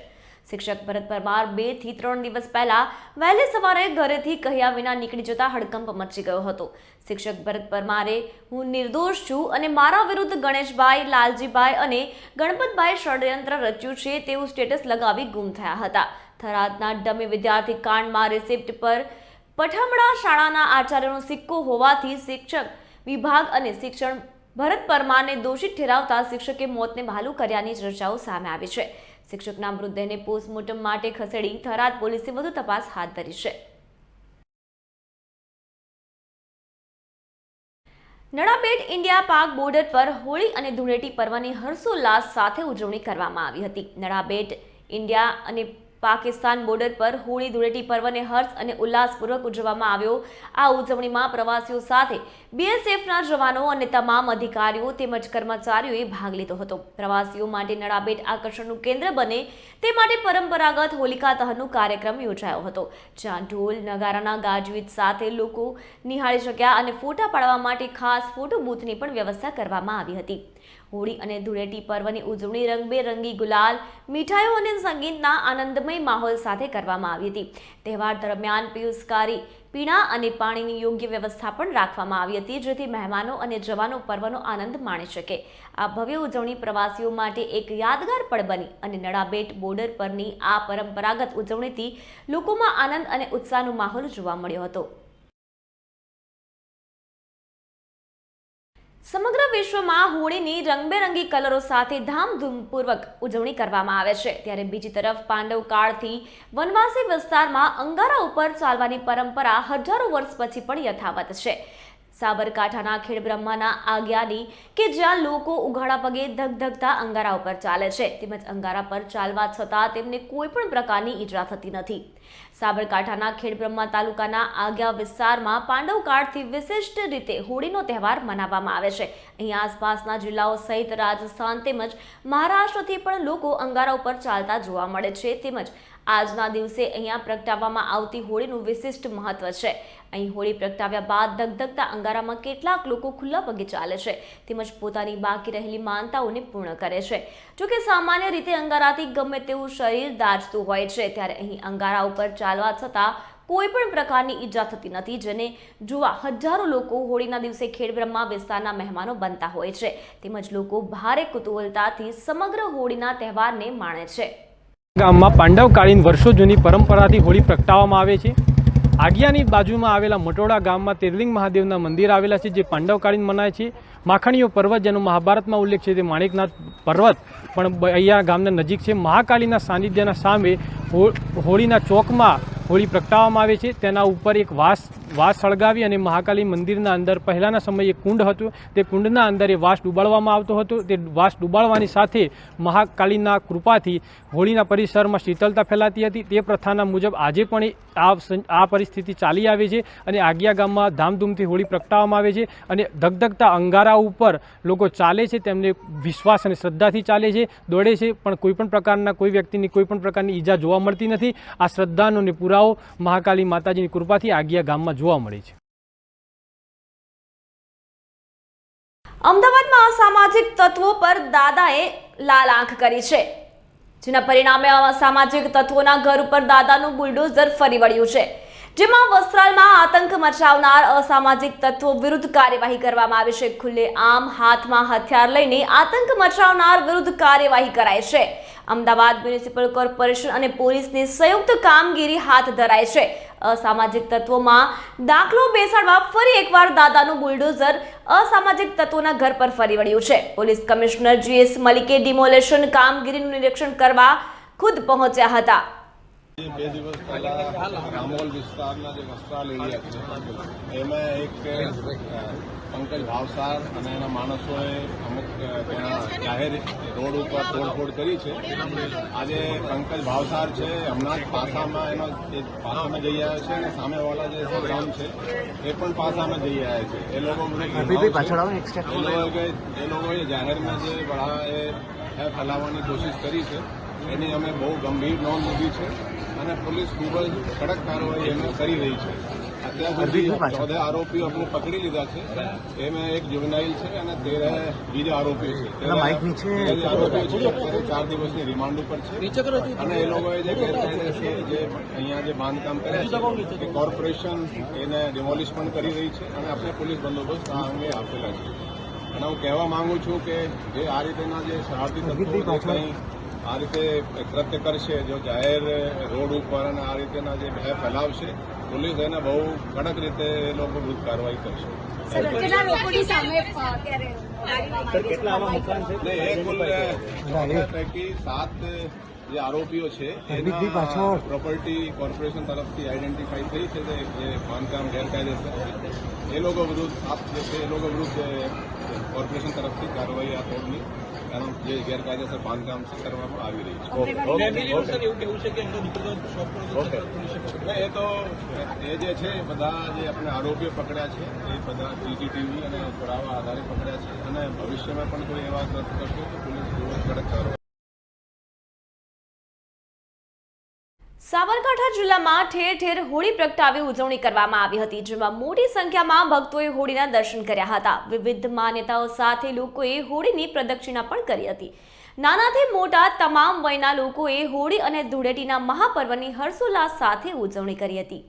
શિક્ષક ભરત પરમાર 2 થી 3 દિવસ પહેલા વહેલી સવારે ઘરેથી કહ્યા વિના નીકળી જતા હડકંપ મચી ગયો હતો. શિક્ષક ભરત પરમારે હું નિર્દોષ છું અને મારા વિરુદ્ધ ગણેશભાઈ, લાલજીભાઈ અને ગણપતભાઈ ષડયંત્ર રચ્યું છે તેવું સ્ટેટસ લગાવી ગુમ થયા હતા. થરાદના ડમી વિદ્યાર્થી કાંડમાં રિસિપ્ટ પર પઠામડા શાળાના આચાર્યનો સિક્કો હોવાથી શિક્ષક વિભાગ અને શિક્ષણ ભરત પરમારને દોષિત ઠેરાવતા શિક્ષકે મોતને ભાલું કર્યાની ચર્ચાઓ સામે આવી છે. શિક્ષકના મૃતદેહને પોસ્ટમોર્ટમ માટે ખસેડી થરાદ પોલીસે વધુ તપાસ હાથ ધરી છે. નડાબેટ ઇન્ડિયા પાક બોર્ડર પર હોળી અને ધૂળેટી પર્વની હર્ષોલ્લાસ સાથે ઉજવણી કરવામાં આવી હતી. નડાબેટ ઇન્ડિયા અને પાકિસ્તાન બોર્ડર પર હોળી ધૂળેટી પર્વને હર્ષ અને ઉલ્લાસપૂર્વક ઉજવવામાં આવ્યો. આ ઉજવણીમાં પ્રવાસીઓ સાથે બીએસએફના જવાનો અને તમામ અધિકારીઓ તેમજ કર્મચારીઓએ ભાગ લીધો હતો. પ્રવાસીઓ માટે નડાબેટ આકર્ષણનું કેન્દ્ર બને તે માટે પરંપરાગત હોલિકા દહનનો કાર્યક્રમ યોજાયો હતો, જ્યાં ઢોલ નગારાના ગાજવીજ સાથે લોકો નિહાળી શક્યા અને ફોટા પાડવા માટે ખાસ ફોટો બૂથની પણ વ્યવસ્થા કરવામાં આવી હતી. હોળી અને ધૂળેટી પર્વની ઉજવણી રંગબેરંગી ગુલાલ, મીઠાઈઓ અને સંગીતના આનંદમય માહોલ સાથે કરવામાં આવી હતી. તહેવાર દરમિયાન પિયુષકારી પીણા અને પાણીની યોગ્ય વ્યવસ્થા પણ રાખવામાં આવી હતી, જેથી મહેમાનો અને જવાનો પર્વનો આનંદ માણી શકે. આ ભવ્ય ઉજવણી પ્રવાસીઓ માટે એક યાદગાર પળ બની અને નડાબેટ બોર્ડર પરની આ પરંપરાગત ઉજવણીથી લોકોમાં આનંદ અને ઉત્સાહનો માહોલ જોવા મળ્યો હતો. સમગ્ર વિશ્વમાં હોળીની રંગબેરંગી કલરો સાથે ધામધૂમપૂર્વક ઉજવણી કરવામાં આવે છે, ત્યારે બીજી તરફ પાંડવ કાળથી વનવાસી વિસ્તારમાં અંગારા ઉપર ચાલવાની પરંપરા હજારો વર્ષ પછી પણ યથાવત છે. સાબરકાંઠાના ખેડબ્રહ્માના આગિયાની કે જ્યાં લોકો ઉઘાડા પગે ધગધગતા અંગારા ઉપર ચાલે છે તેમજ અંગારા પર ચાલવા છતાં તેમને કોઈ પણ પ્રકારની ઈજા થતી નથી. સાબરકાંઠાના ખેડબ્રહ્મા તાલુકાના આગિયા વિસ્તારમાં પાંડવકાળથી વિશિષ્ટ રીતે હોળીનો તહેવાર મનાવવામાં આવે છે. અહીં આસપાસના જિલ્લાઓ સહિત રાજસ્થાન તેમજ મહારાષ્ટ્રથી પણ લોકો અંગારા ઉપર ચાલતા જોવા મળે છે. તેમજ આજના દિવસે અહીંયા પ્રગટાવવામાં આવતી હોળીનું વિશિષ્ટ મહત્વ છે. અહીં હોળી પ્રગટાવ્યા બાદ ધગધગતા અંગારામાં કેટલાક લોકો ખુલ્લા પગે ચાલે છે તેમજ પોતાની બાકી રહેલી માનતાઓને પૂર્ણ કરે છે. જોકે સામાન્ય રીતે અંગારાથી ગમે તેવું શરીર દાઝતું હોય છે, ત્યારે અહીં અંગારા ઉપર ચાલવા છતાં કોઈ પણ પ્રકારની ઈજા થતી નથી, જેને જોવા હજારો લોકો હોળીના દિવસે ખેડબ્રહ્મા વિસ્તારના મહેમાનો બનતા હોય છે. તેમજ લોકો ભારે કુતૂહલતાથી સમગ્ર હોળીના તહેવારને માણે છે. ગામમાં પાંડવકાળીન વર્ષો જૂની પરંપરાથી હોળી પ્રગટાવવામાં આવે છે. આગિયાની બાજુમાં આવેલા મટોડા ગામમાં તિર્લિંગ મહાદેવના મંદિર આવેલા છે, જે પાંડવકાળીન મનાય છે. માખણીયો પર્વત, જેનો મહાભારતમાં ઉલ્લેખ છે, તે માણિકનાથ પર્વત પણ અહીંયા ગામના નજીક છે. મહાકાળીના સાનિધ્યના સામે હોળીના ચોકમાં હોળી પ્રગટાવવામાં આવે છે. તેના ઉપર એક વાસ સળગાવી અને મહાકાળી મંદિરના અંદર પહેલાંના સમયે કુંડ હતું, તે કુંડના અંદર એ વાસ ડૂબાડવામાં આવતો હતો. તે વાસ ડૂબાડવાની સાથે મહાકાળીના કૃપાથી હોળીના પરિસરમાં શીતળતા ફેલાતી હતી. તે પ્રથાના મુજબ આજે પણ આ પરિસ્થિતિ ચાલી આવે છે અને આગિયા ગામમાં ધામધૂમથી હોળી પ્રગટાવવામાં આવે છે. અને ધગધગતા અંગારા ઉપર લોકો ચાલે છે, તેમને વિશ્વાસ અને શ્રદ્ધાથી ચાલે છે, દોડે છે, પણ કોઈપણ પ્રકારના કોઈ વ્યક્તિની કોઈપણ પ્રકારની ઈજા જોવા મળતી નથી. આ શ્રદ્ધાનો અને પુરાવો મહાકાળી માતાજીની કૃપાથી આગિયા ગામમાં જોવા મળે છે. અમદાવાદમાં અસામાજિક તત્વો પર દાદાએ લાલ આંખ કરી છે, જેના પરિણામે અસામાજિક તત્વોના ઘર ઉપર દાદાનું બુલડોઝર ફરી વળ્યું છે, જેમાં વસ્ત્રાલમાં આતંક મચાવનાર અસામાજિક તત્વો વિરુદ્ધ કાર્યવાહી કરવામાં આવી છે. ખુલ્લેઆમ હાથમાં હથિયાર લઈને આતંક મચાવનાર વિરુદ્ધ કાર્યવાહી કરાઈ છે. અમદાવાદ મ્યુનિસિપલ કોર્પોરેશન અને પોલીસની સંયુક્ત કામગીરી હાથ ધરાઈ છે. અસામાજિક તત્વોમાં દાખલો બેસાડવા ફરી એકવાર દાદાનું બુલડોઝર અસામાજિક તત્વોના ઘર પર ફરી વળ્યું છે. પોલીસ કમિશનર GS મલિકે ડિમોલેશન કામગીરીનું નિરીક્ષણ કરવા ખુદ પહોંચ્યા હતા. 2 દિવસ પહેલા રામોલ વિસ્તારના જે વસ્ત્રાલ એરિયા છે એમાં એક પંકજ ભાવસાર અને એના માણસોએ અમુક ત્યાં જાહેર રોડ ઉપર તોડફોડ કરી છે. આજે પંકજ ભાવસાર છે, હમણાં જ પાસામાં એનો પાસામાં જઈ આવ્યો છે અને સામેવાળા જે ગ્રાઉન્ડ છે એ પણ પાસામાં જઈ આવ્યા છે. એ લોકોએ જાહેરમાં જે બળા એ ફેલાવવાની કોશિશ કરી છે એની અમે બહુ ગંભીર નોંધ લીધી છે અને પોલીસ ખૂબ જ કડક કાર્યવાહી એમાં કરી રહી છે. અત્યાર સુધી 14 આરોપીઓ આપણે પકડી લીધા છે. એમાં એક જુવેનાઇલ છે અને 13 બીજા આરોપીઓ છે. 13 આરોપીઓ છે અત્યારે 4 દિવસની રિમાન્ડ ઉપર છે અને એ લોકોએ જે ગેરકાયદેસર જે અહીંયા જે બાંધકામ કર્યા છે એ કોર્પોરેશન એને ડિમોલિશ પણ કરી રહી છે અને આપણે પોલીસ બંદોબસ્ત આ અંગે આપેલા છે. અને હું કહેવા માંગુ છું કે જે આ રીતેના જે શરારતી તત્વો કંઈ આ રીતે કૃત્ય કરશે, જો જાહેર રોડ ઉપર અને આ રીતેના જે ભય ફેલાવશે, પોલીસ એને બહુ કડક રીતે એ લોકો વિરુદ્ધ કાર્યવાહી કરશે. પૈકી 7 જે આરોપીઓ છે એના પ્રોપર્ટી કોર્પોરેશન તરફથી આઈડેન્ટિફાઈ થઈ છે જે બાંધકામ ગેરકાયદેસર છે. એ લોકો વિરુદ્ધ 7 જે છે એ લોકો વિરુદ્ધ કોર્પોરેશન તરફથી કાર્યવાહી આ તોડની કારણ જે ગેરકાયદેસર બાંધકામ કરવામાં આવી રહી છે. એ તો એ જે છે બધા જે આપણે આરોપીઓ પકડ્યા છે એ બધા CCTV અને પુરાવા આધારે પકડ્યા છે અને ભવિષ્યમાં પણ કોઈ એવા કૃત્ય કરશે તો પોલીસ ખૂબ જ કડક કાર્યવાહી. સાબરકાંઠા જિલ્લામાં ઠેર ઠેર હોળી પ્રગટાવી ઉજવણી કરવામાં આવી હતી, જેમાં મોટી સંખ્યામાં ભક્તોએ હોળીના દર્શન કર્યા હતા. વિવિધ માન્યતાઓ સાથે લોકોએ હોળીની પ્રદક્ષિણા પણ કરી હતી. નાનાથી મોટા તમામ વયના લોકોએ હોળી અને ધૂળેટીના મહાપર્વની હર્ષોલ્લાસ સાથે ઉજવણી કરી હતી.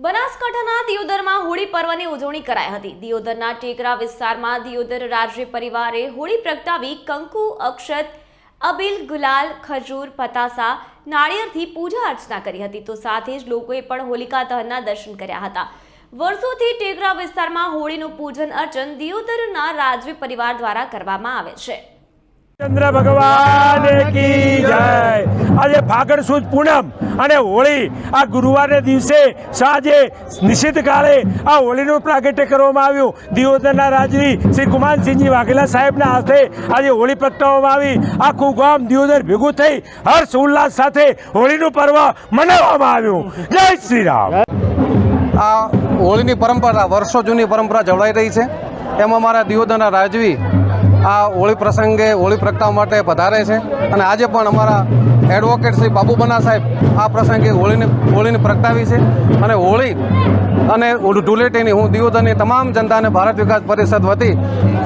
બનાસકાંઠાના દિયોદરમાં હોળી પર્વની ઉજવણી કરાઈ હતી. દિયોદરના ટેકરા વિસ્તારમાં દિયોદર રાજ્ય પરિવારે હોળી પ્રગટાવી કંકુ, અક્ષત, અબીલ, ગુલાલ, ખજૂર, પતાસા, નાળિયેરથી પૂજા અર્ચના કરી હતી. તો સાથે જ લોકોએ પણ હોલિકા દહનના દર્શન કર્યા હતા. વર્ષોથી ટેકરા વિસ્તારમાં હોળીનું પૂજન અર્ચન દિયોદરના રાજવી પરિવાર દ્વારા કરવામાં આવે છે. ચંદ્ર ભગવાન કી જય। આજે ફાગણ સુદ પૂનમ અને હોળી આ ગુરુવારના દિવસે સાંજે નિશ્ચિત કાળે આ હોળીનું પ્રાગટ્ય કરવામાં આવ્યું। દિયોદરના રાજવી શ્રી કુમારસિંહજી વાઘેલા સાહેબના હાથે આજે હોળી પ્રગટાવવામાં આવી। આખું ગામ દિયોદર ભેગું થઈ હર્ષ ઉલ્લાસ સાથે હોળીનું પર્વ મનાવવામાં આવ્યું। જય શ્રી રામ। આ હોળીની પરંપરા વર્ષો જૂની પરંપરા જળવાઈ રહી છે। એમાં મારા દિયોદરના રાજવી આ હોળી પ્રસંગે હોળી પ્રગટાવવા માટે પધારે છે અને આજે પણ અમારા એડવોકેટ શ્રી બાબુબના સાહેબ આ પ્રસંગે હોળીને પ્રગટાવી છે અને હોળી અને ધૂળેટીની હું દિયોદરની તમામ જનતાને ભારત વિકાસ પરિષદ વતી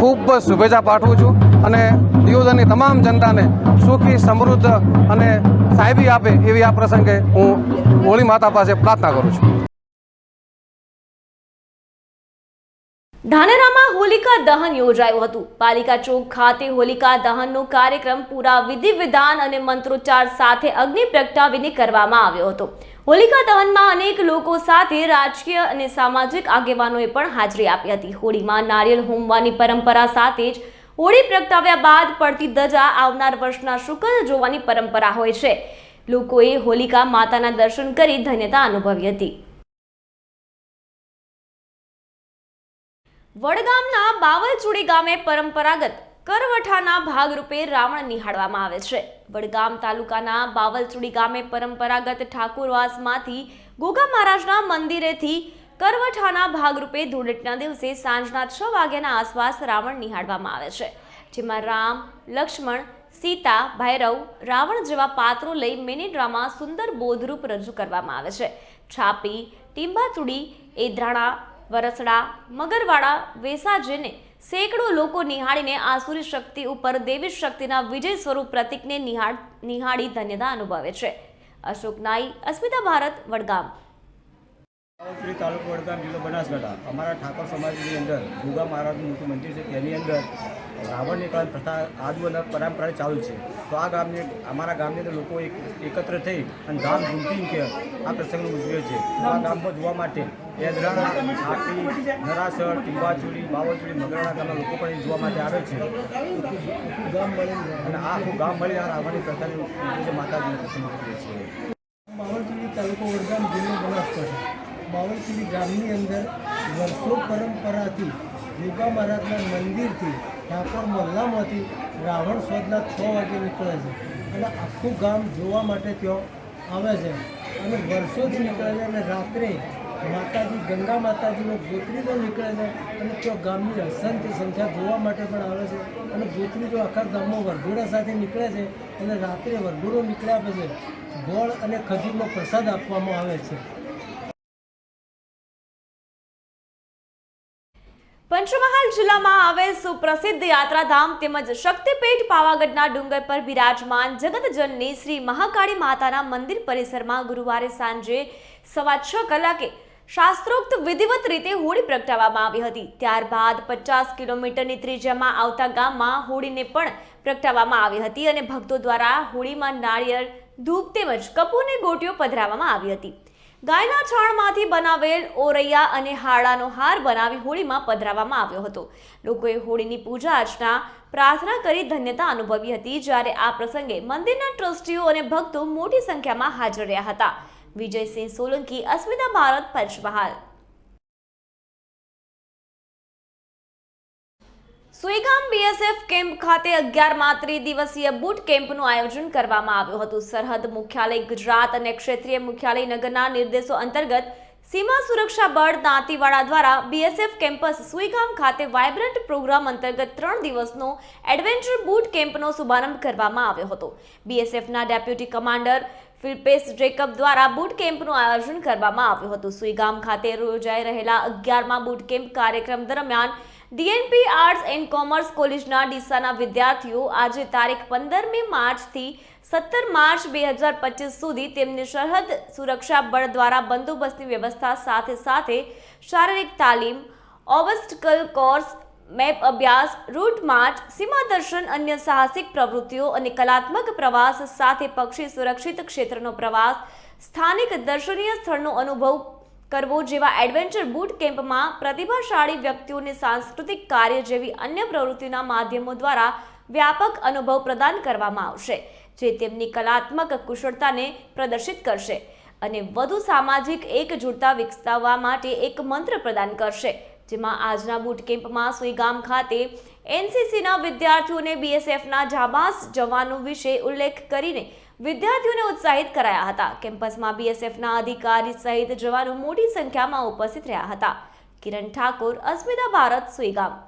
ખૂબ શુભેચ્છા પાઠવું છું અને દિયોદરની તમામ જનતાને સુખી સમૃદ્ધ અને સાહેબી આપે એવી આ પ્રસંગે હું હોળી માતા પાસે પ્રાર્થના કરું છું। ધાનેરામાં હોલિકા દહન યોજાયું હતું। પાલિકા ચોક ખાતે હોલિકા દહનનો કાર્યક્રમ પૂરા વિધિ વિધાન અને મંત્રોચ્ચાર સાથે અગ્નિ પ્રગટાવીને કરવામાં આવ્યો હતો। હોલિકા દહનમાં અનેક લોકો સાથે રાજકીય અને સામાજિક આગેવાનોએ પણ હાજરી આપી હતી। હોળીમાં નારિયેળ હોમવાની પરંપરા સાથે જ હોળી પ્રગટાવ્યા બાદ પડતી ધજા આવનાર વર્ષના શુકલ જોવાની પરંપરા હોય છે। લોકોએ હોલિકા માતાના દર્શન કરી ધન્યતા અનુભવી હતી। વડગામના બાવલચુડી ગામે પરંપરાગત કરવઠાના ભાગરૂપે રાવણ નિહાળવામાં આવે છે। વડગામ તાલુકાના બાવલચુડી ગામે પરંપરાગત ઠાકોરવાસમાંથી ગોગા મહારાજના મંદિરેથી કરવઠાના ભાગરૂપે ધૂળેટીના દિવસે સાંજના 6 વાગ્યાના આસપાસ રાવણ નિહાળવામાં આવે છે, જેમાં રામ, લક્ષ્મણ, સીતા, ભૈરવ, રાવણ જેવા પાત્રો લઈ મિની ડ્રામા સુંદર બોધરૂપ રજૂ કરવામાં આવે છે। છાપી, ટીંબાચુડી, એદ્રાણા, વરસડા, મગરવાડા, વેસાજેને સેંકડો લોકો નિહાળીને આસુરી શક્તિ ઉપર દેવી શક્તિના વિજય સ્વરૂપ પ્રતીકને નિહાળી ધન્યતા અનુભવે છે। અશોક નાઈ, અસ્મિતા ભારત, વડગામ। બાવલચુડી તાલુકો વડગામ જિલ્લો બનાસકાંઠા। અમારા ઠાકોર સમાજની અંદર ગોગા મહારાજનું મોટું મંદિર છે, તેની અંદર રાવણની કળા પ્રથા આજુ પરંપરા ચાલુ છે। તો આ અમારા ગામની અંદર લોકો એકત્ર થઈ અને ધામધૂમથી કે આ પ્રસંગને ઉજવે છે। આ ગામમાં જોવા માટે એદરાણા, છાપી, નરાસર, ટીંબાચુડી, બાવલચુડી, મગરાણા ગામના લોકો પણ જોવા માટે આવે છે અને આખું ગામ મળી આ રાવણની પ્રથાની માતાજીને પ્રસંગ કરીએ છીએ। બાવલચુડી તાલુકો વડગામ જિલ્લો બનાસકાંઠા। બાવલચુડી ગામની અંદર વર્ષો પરંપરાથી ગોગા મહારાજના મંદિરથી ઠાકોર મલ્લામાંથી રાવણ સ્વદના 6 વાગે નીકળે છે અને આખું ગામ જોવા માટે ત્યાં આવે છે અને વર્ષોથી નીકળે છે અને રાત્રે માતાજી ગંગા માતાજીનો ગોત્રીજો નીકળે છે અને ત્યાં ગામની અસંખ્ય સંખ્યા જોવા માટે પણ આવે છે અને ગોત્રીજો આખા ગામમાં વરઘોડા સાથે નીકળે છે અને રાત્રે વરઘોડો નીકળ્યા પછી ગોળ અને ખજૂરનો પ્રસાદ આપવામાં આવે છે। પંચમહાલ જિલ્લામાં આવેલ સુપ્રસિદ્ધ યાત્રાધામ તેમજ શક્તિપીઠ પાવાગઢના ડુંગર પર બિરાજમાન જગતજનની શ્રી મહાકાળી માતાના મંદિર પરિસરમાં ગુરુવારે સાંજે 6:15 કલાકે શાસ્ત્રોક્ત વિધિવત રીતે હોળી પ્રગટાવવામાં આવી હતી। ત્યારબાદ 50 કિલોમીટરની ત્રિજ્યામાં આવતા ગામમાં હોળીને પણ પ્રગટાવવામાં આવી હતી અને ભક્તો દ્વારા હોળીમાં નાળિયેર, ધૂપ તેમજ કપૂરની ગોટીઓ પધરાવવામાં આવી હતી। ગાયના છાણમાંથી બનાવેલ ઓરૈયા અને હાડાનો હાર બનાવી હોળીમાં પધરાવવામાં આવ્યો હતો। લોકોએ હોળીની પૂજા અર્ચના, પ્રાર્થના કરી ધન્યતા અનુભવી હતી, જ્યારે આ પ્રસંગે મંદિરના ટ્રસ્ટીઓ અને ભક્તો મોટી સંખ્યામાં હાજર રહ્યા હતા। વિજયસિંહ સોલંકી, અસ્મિતા ભારત, પંચમહાલ। સુઈગામ બીએસએફ કેમ્પ ખાતે 11મા ત્રિદિવસીય બૂટ કેમ્પનું આયોજન કરવામાં આવ્યું હતું। સરહદ મુખ્યાલય ગુજરાત અને ક્ષેત્રીય મુખ્યાલય નગરના નિર્દેશો અંતર્ગત સીમા સુરક્ષા બળ દાંતીવાડા દ્વારા બીએસએફ કેમ્પસ સુઈગામ ખાતે વાઇબ્રન્ટ પ્રોગ્રામ અંતર્ગત 3 દિવસનો એડવેન્ચર બૂટ કેમ્પનો શુભારંભ કરવામાં આવ્યો હતો। બીએસએફના ડેપ્યુટી કમાન્ડર ફિલ્પેસ જેકબ દ્વારા બૂટ કેમ્પનું આયોજન કરવામાં આવ્યું હતું। સુઈગામ ખાતે યોજાઈ રહેલા 11મા બૂટ કેમ્પ કાર્યક્રમ દરમિયાન ડીએનપી આર્ટ્સ એન્ડ કોમર્સ કોલેજના ડીસાના વિદ્યાર્થીઓ આજે તારીખ 15મી માર્ચથી 17 માર્ચ 2025 સુધી તેમની સરહદ સુરક્ષા બળ દ્વારા બંદોબસ્તની વ્યવસ્થા સાથે સાથે શારીરિક તાલીમ, ઓબસ્ટકલ કોર્સ, મેપ અભ્યાસ, રૂટ માર્ચ, સીમા દર્શન, અન્ય સાહસિક પ્રવૃત્તિઓ અને કલાત્મક પ્રવાસ સાથે પક્ષી સુરક્ષિત ક્ષેત્રનો પ્રવાસ, સ્થાનિક દર્શનીય સ્થળનો અનુભવ કરવો જેવા એડવેન્ચર બૂટ કેમ્પમાં પ્રતિભાશાળી વ્યક્તિઓને સાંસ્કૃતિક કાર્ય જેવી અન્ય પ્રવૃત્તિઓના માધ્યમો દ્વારા વ્યાપક અનુભવ પ્રદાન કરવામાં આવશે, જે તેમની કલાત્મક કુશળતાને પ્રદર્શિત કરશે અને વધુ સામાજિક એકજૂટતા વિકસાવવા માટે એક મંત્ર પ્રદાન કરશે, જેમાં આજના બુટ કેમ્પમાં સુઈગામ ખાતે એનસીસીના વિદ્યાર્થીઓને બીએસએફના જાબાઝ જવાનો વિશે ઉલ્લેખ કરીને વિદ્યાર્થીઓને ઉત્સાહિત કરાયા હતા. કેમ્પસમાં બીએસએફના અધિકારી સહિત જવાનો મોટી સંખ્યામાં ઉપસ્થિત રહ્યા હતા. કિરણ ઠાકોર, અસ્મિતા ભારત, સુઈગામ.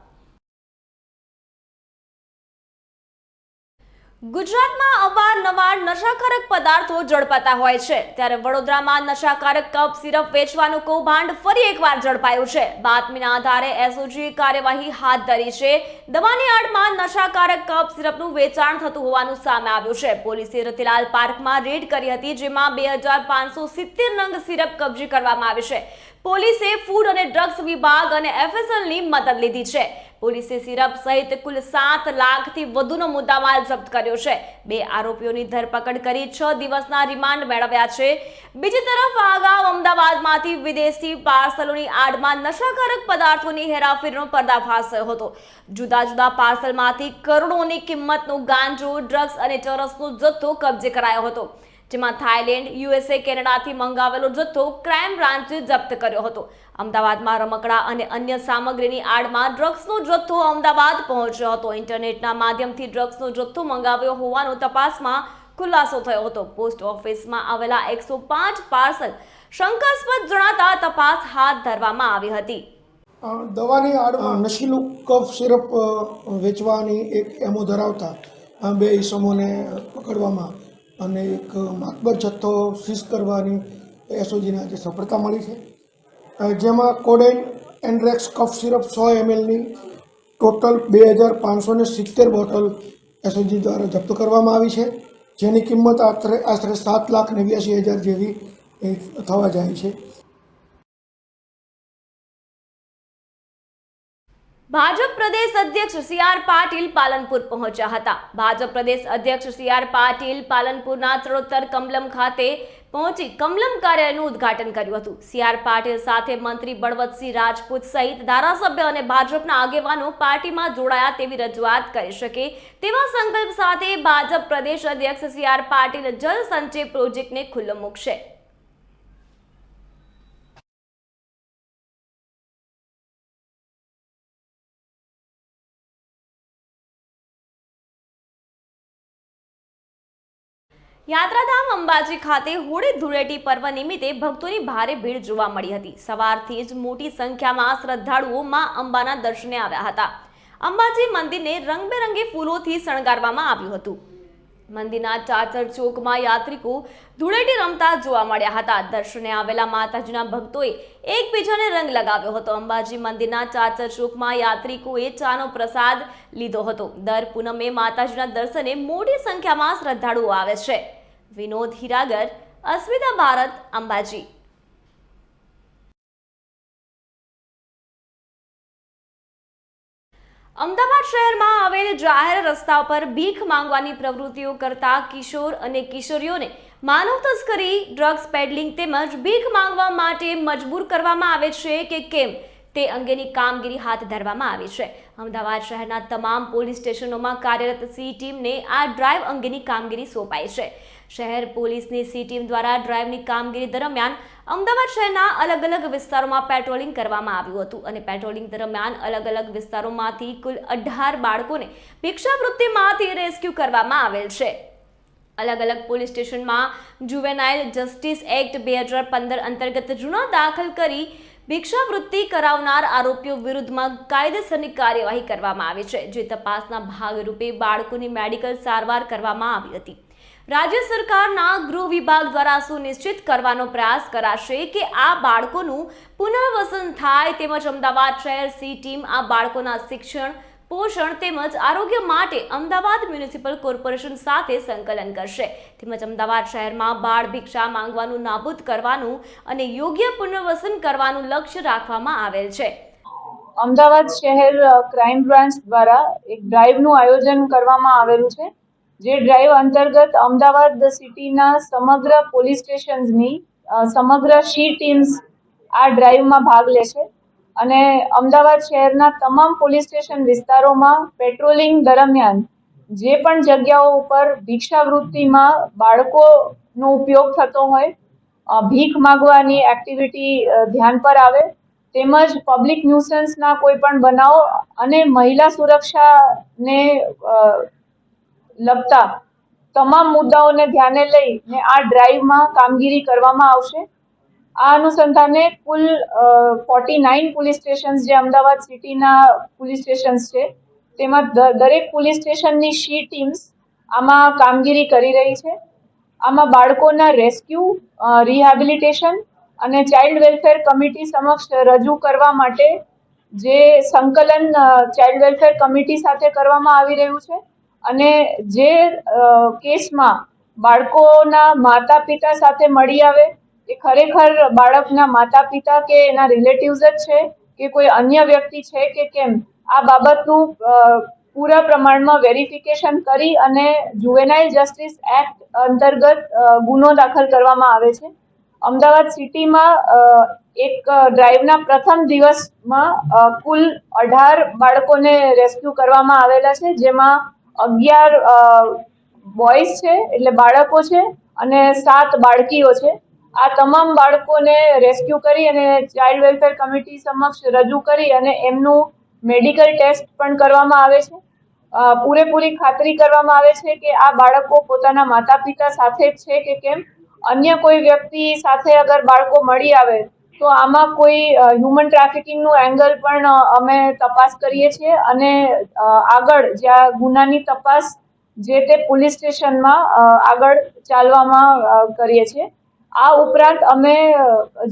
ગુજરાતમાં અવારનવાર નશાકારક પદાર્થો ઝડપાતા હોય છે, ત્યારે વડોદરામાં નશાકારક કફ સિરપ વેચવાનું કૌભાંડ ફરી એકવાર ઝડપાયું છે. બાતમીના આધારે એસઓજીએ કાર્યવાહી હાથ ધરી છે. દવાની આડમાં નશાકારક કફ સિરપનું વેચાણ થતું હોવાનું સામે આવ્યું છે. પોલીસે રતિલાલ પાર્કમાં રેડ કરી હતી, જેમાં 2570 નંગ સિરપ કબજે કરવામાં આવી છે. પોલીસે ફૂડ અને ડ્રગ્સ વિભાગ અને એફએસએલની મદદ લીધી છે. પોલીસે સિરપ સહિત કુલ 7 લાખથી વધુનો મુદ્દામાલ જપ્ત કર્યો છે. 2 આરોપીઓની ધરપકડ કરી 6 દિવસના રિમાન્ડ મેળવ્યા છે. બીજી તરફ અગાઉ અમદાવાદમાંથી વિદેશી પાર્સલોની આડમાં નશાકારક પદાર્થોની હેરાફેરીનો પર્દાફાશ થયો હતો. જુદા જુદા પાર્સલમાંથી કરોડોની કિંમતનું ગાંજો, ડ્રગ્સ અને ચરસનો જથ્થો કબજે કરાયો હતો, જેમાં થાઈલેન્ડ, યુએસએ, કેનેડાથી મંગાવેલો જથ્થો ક્રાઇમ બ્રાન્ચે જપ્ત કર્યો હતો. અમદાવાદમાં રમકડા અને અન્ય સામગ્રીની આડમાં ડ્રગ્સનો જથ્થો અમદાવાદ પહોંચ્યો હતો. ઇન્ટરનેટના માધ્યમથી ડ્રગ્સનો જથ્થો મંગાવ્યો હોવાનો તપાસમાં ખુલાસો થયો હતો. પોસ્ટ ઓફિસમાં આવેલા 105 પાર્સલ શંકાસ્પદ જણાતા તપાસ હાથ ધરવામાં આવી હતી. દવાની આડમાં નશીલું કફ સિરપ વેચવાની એક એમો ધરાવતા 2 ઈસમોને પકડવામાં અને એક માતબર જથ્થો સીઝ કરવાની એસઓજીને આજે સફળતા મળી છે, જેમાં કોડેન એન્ડ્રેક્સ કફ સિરપ 100 mlની ટોટલ 2570 બોટલ એસઓજી દ્વારા જપ્ત કરવામાં આવી છે, જેની કિંમત આશરે 7,89,000 જેવી થવા જાય છે. ભાજપ પ્રદેશ અધ્યક્ષ સી.આર. પાટીલ પાલનપુર પહોંચ્યા હતા. ભાજપ પ્રદેશ અધ્યક્ષ સી.આર. પાટીલ પાલનપુરના ચરોતર કમલમ ખાતે પહોંચી કમલમ કાર્યાલયનું ઉદ્ઘાટન કર્યું હતું. સી.આર. પાટીલ સાથે મંત્રી બળવંતસિંહ રાજપૂત સહિત ધારાસભ્ય અને ભાજપના આગેવાનો પાર્ટીમાં જોડાયા તેવી રજૂઆત કરી શકે તેવા સંકલ્પ સાથે ભાજપ પ્રદેશ અધ્યક્ષ સી.આર. પાટીલ જલ સંચય પ્રોજેક્ટને ખુલ્લો મૂકશે. યાત્રાધામ અંબાજી ખાતે હોળી ધૂળેટી પર્વ નિમિત્તે ભક્તોની ભારે ભીડ જોવા મળી હતી. સવારથી જ મોટી સંખ્યામાં શ્રદ્ધાળુઓ માં અંબાના દર્શને આવ્યા હતા. અંબાજી મંદિરને રંગબેરંગી ફૂલોથી શણગારવામાં આવ્યું હતું. મંદિરના ચાચર ચોકમાં યાત્રિકો ધૂળેટી રમતા જોવા મળ્યા હતા. દર્શને આવેલા માતાજીના ભક્તોએ એકબીજાને રંગ લગાવ્યો હતો. અંબાજી મંદિરના ચાચર ચોકમાં યાત્રિકોએ ચાનો પ્રસાદ લીધો હતો. દર પૂનમે માતાજીના દર્શને મોટી સંખ્યામાં શ્રદ્ધાળુઓ આવે છે. વિનોદ હીરાગર, અસ્મિતા ભારત, અંબાજી. અમદાવાદ શહેરમાં આવેલ જાહેર રસ્તા પર ભીખ માંગવાની પ્રવૃત્તિઓ કરતા કિશોર અને કિશોરીઓને માનવ તસ્કરી, ડ્રગ્સ પેડલિંગ તેમજ ભીખ માંગવા માટે મજબૂર કરવામાં આવે છે કે કેમ તે અંગેની કામગીરી હાથ ધરવામાં આવી છે. અમદાવાદ શહેરના તમામ પોલીસ સ્ટેશનોમાં કાર્યરત સી ટીમને આ ડ્રાઈવ અંગેની કામગીરી સોંપાઈ છે. શહેર પોલીસની સી ટીમ દ્વારા ડ્રાઈવની કામગીરી દરમિયાન અમદાવાદ શહેરના અલગ અલગ વિસ્તારોમાં પેટ્રોલિંગ કરવામાં આવ્યું હતું અને પેટ્રોલિંગ દરમિયાન અલગ અલગ વિસ્તારોમાંથી કુલ 18 બાળકોને ભિક્ષાવૃત્તિમાંથી રેસ્ક્યુ કરવામાં આવેલ છે. અલગ અલગ પોલીસ સ્ટેશનમાં જુવેનાઇલ જસ્ટિસ એક્ટ 2015 અંતર્ગત ગુનો દાખલ કરી ભિક્ષાવૃત્તિ કરાવનાર આરોપીઓ વિરુદ્ધમાં કાયદેસરની કાર્યવાહી કરવામાં આવી છે, જે તપાસના ભાગરૂપે બાળકોની મેડિકલ સારવાર કરવામાં આવી હતી. રાજ્ય સરકારના ગૃહ વિભાગ દ્વારા સુનિશ્ચિત કરવાનો પ્રયાસ કરાશે કે આ બાળકોનું પુનર્વસન થાય, તેમજ અમદાવાદ શહેર સી ટીમ આ બાળકોના શિક્ષણ, પોષણ તેમજ આરોગ્ય માટે અમદાવાદ મ્યુનિસિપલ કોર્પોરેશન સાથે સંકલન કરશે, તેમજ અમદાવાદ શહેરમાં બાળ ભિક્ષા માંગવાનું નાબૂદ કરવાનું અને યોગ્ય પુનર્વસન કરવાનું લક્ષ્ય રાખવામાં આવેલ છે. અમદાવાદ શહેર ક્રાઇમ બ્રાન્ચ દ્વારા એક ડ્રાઈવનું આયોજન કરવામાં આવેલું છે, જે ડ્રાઈવ અંતર્ગત અમદાવાદ સિટીના સમગ્ર પોલીસ સ્ટેશન્સની સમગ્ર સી ટીમ્સ આ ડ્રાઈવમાં ભાગ લેશે અને અમદાવાદ શહેરના તમામ પોલીસ સ્ટેશન વિસ્તારોમાં પેટ્રોલિંગ દરમિયાન જે પણ જગ્યાઓ ઉપર ભિક્ષાવૃત્તિમાં બાળકોનો ઉપયોગ થતો હોય, ભીખ માગવાની એક્ટિવિટી ધ્યાન પર આવે, તેમજ પબ્લિક ન્યુસન્સના કોઈ પણ બનાવ અને મહિલા સુરક્ષાને લગતા તમામ મુદ્દાઓને ધ્યાને લઈને આ ડ્રાઈવમાં કામગીરી કરવામાં આવશે. આ અનુસંધાને કુલ 49 પોલીસ સ્ટેશન્સ જે અમદાવાદ સિટીના પોલીસ સ્ટેશન્સ છે, તેમાં દરેક પોલીસ સ્ટેશનની શી ટીમ્સ આમાં કામગીરી કરી રહી છે. આમાં બાળકોના રેસ્ક્યુ, રિહેબિલિટેશન અને ચાઇલ્ડ વેલફેર કમિટી સમક્ષ રજૂ કરવા માટે જે સંકલન ચાઇલ્ડ વેલફેર કમિટી સાથે કરવામાં આવી રહ્યું છે અને જે કેસમાં બાળકોના માતા પિતા સાથે મળી આવે, એ ખરેખર બાળકના માતા પિતા કે એના રિલેટિવ્સ જ છે કે કોઈ અન્ય વ્યક્તિ છે કે કેમ, આ બાબતનું પૂરા પ્રમાણમાં વેરિફિકેશન કરી અને જુવેનાઇલ જસ્ટિસ એક્ટ અંતર્ગત ગુનો દાખલ કરવામાં આવે છે. અમદાવાદ સિટીમાં એક ડ્રાઈવના પ્રથમ દિવસમાં કુલ 18 બાળકોને રેસ્ક્યુ કરવામાં આવેલા છે, જેમાં 11 બોયઝ છે એટલે બાળકો છે અને 7 બાળકીઓ છે. આ તમામ બાળકોને રેસ્ક્યુ કરી અને ચાઇલ્ડ વેલફેર કમિટી સમક્ષ રજૂ કરી અને એમનું મેડિકલ ટેસ્ટ પણ કરવામાં આવે છે. પૂરેપૂરી ખાતરી કરવામાં આવે છે કે આ બાળકો પોતાના માતા પિતા સાથે જ છે કે કેમ. અન્ય કોઈ વ્યક્તિ સાથે અગર બાળકો મળી આવે તો આમાં કોઈ હ્યુમન ટ્રાફિકિંગનું એંગલ પણ અમે તપાસ કરીએ છીએ અને આગળ જ્યાં ગુનાની તપાસ જે તે પોલીસ સ્ટેશનમાં આગળ ચાલવામાં કરીએ છીએ. આ ઉપરાંત અમે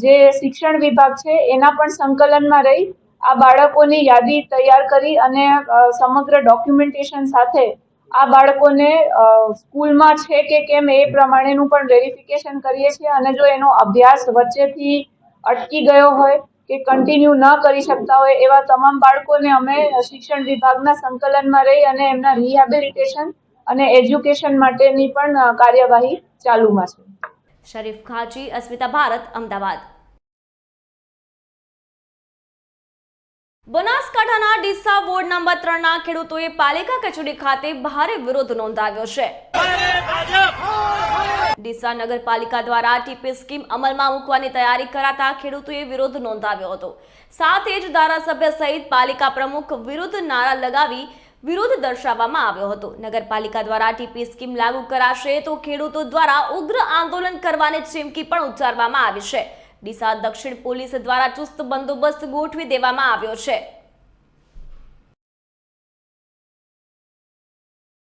જે શિક્ષણ વિભાગ છે એના પણ સંકલનમાં રહી આ બાળકોની યાદી તૈયાર કરી અને સમગ્ર ડોક્યુમેન્ટેશન સાથે આ બાળકોને સ્કૂલમાં છે કે કેમ એ પ્રમાણેનું પણ વેરિફિકેશન કરીએ છીએ અને જો એનો અભ્યાસ વચ્ચેથી અટકી ગયો હોય કે કન્ટિન્યુ ન કરી શકતા હોય એવા તમામ બાળકોને અમે શિક્ષણ વિભાગના સંકલનમાં રહી અને એમના રિહેબિલિટેશન અને એજ્યુકેશન માટેની પણ કાર્યવાહી ચાલુમાં છે. શરીફ ખાચી, અસ્મિતા ભારત, અમદાવાદ. બનાસકાંઠાના ડીસા વોર્ડ નંબર 3ના ખેડૂતોએ પાલિકા કચેરી ખાતે ભારે વિરોધ નોંધાવ્યો છે. ડીસા નગરપાલિકા દ્વારા ટીપી સ્કીમ અમલમાં મૂકવાની તૈયારી કરાતા ખેડૂતોએ વિરોધ નોંધાવ્યો હતો. સાથે જ ધારાસભ્ય સહિત પાલિકા પ્રમુખ વિરુદ્ધ નારા લગાવી વિરોધ દર્શાવવામાં આવ્યો હતો. નગરપાલિકા દ્વારા ટીપી સ્કીમ લાગુ કરાશે તો ખેડૂતો દ્વારા ઉગ્ર આંદોલન કરવાની ચીમકી પણ ઉચ્ચારવામાં આવી છે. ડીસા દક્ષિણ પોલીસ દ્વારા ચુસ્ત બંદોબસ્ત ગોઠવી દેવામાં આવ્યો છે.